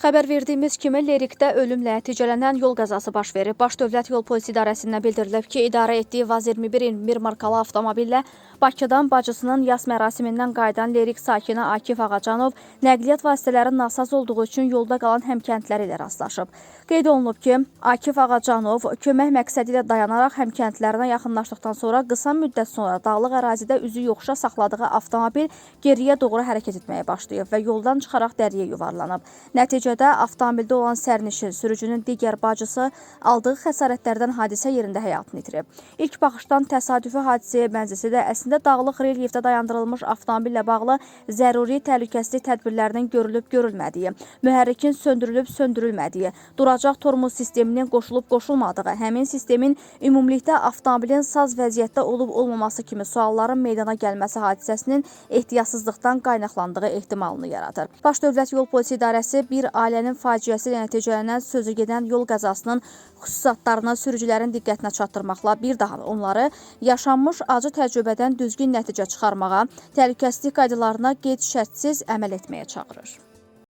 Xəbər verdiyimiz kimi Lerikdə ölümlə nəticələnən yol qəzası baş verib. Baş Dövlət Yol Polisi İdarəsindən bildirilib ki, idarə etdiyi VAZ-21 markalı avtomobillə Bakıdan bacısının yas mərasimindən qayıdan Lerik sakini Akif Ağacanov nəqliyyat vasitələrinin nasaz olduğu üçün yolda qalan həmkəndləri ilə rastlaşıb. Qeyd olunub ki, Akif Ağacanov kömək məqsədi ilə dayanaraq həmkəndlərinə yaxınlaşdıqdan sonra qısa müddət sonra dağlıq ərazidə üzü yoxuşa saxladığı avtomobil geriyə doğru hərəkət etməyə başlayıb və yoldan çıxaraq dəriyə yuvarlanıb. Nəticədə avtomobildə olan sərnişin, sürücünün digər bacısı aldığı xəsarətlərdən hadisə yerində həyatını itirib. İlk baxışdan təsadüfi hadisəyə bənzəsə də əslində dağlıq relyefdə dayandırılmış avtomobillə bağlı zəruri təhlükəsizlik tədbirlərinin görülüb-görülmədiyi, mühərrikin söndürülüb-söndürülmədiyi, duracaq tormoz sisteminin qoşulub-qoşulmadığı, həmin sistemin ümumilikdə avtomobilin saz vəziyyətdə olub-olmaması kimi sualların meydana gəlməsi hadisəsinin ehtiyatsızlıqdan qaynaqlandığı ehtimalını yaradır. Baş Dövlət Yol Polisi İdarəsi bir ailənin faciəsi ilə nəticələnən sözü gedən yol qəzasının xüsusatlarını sürücülərin diqqətinə çatdırmaqla bir daha onları yaşanmış acı təcrübədən düzgün nəticə çıxarmağa, təhlükəsizlik qaydalarına qeyd-şərtsiz əməl etməyə çağırır.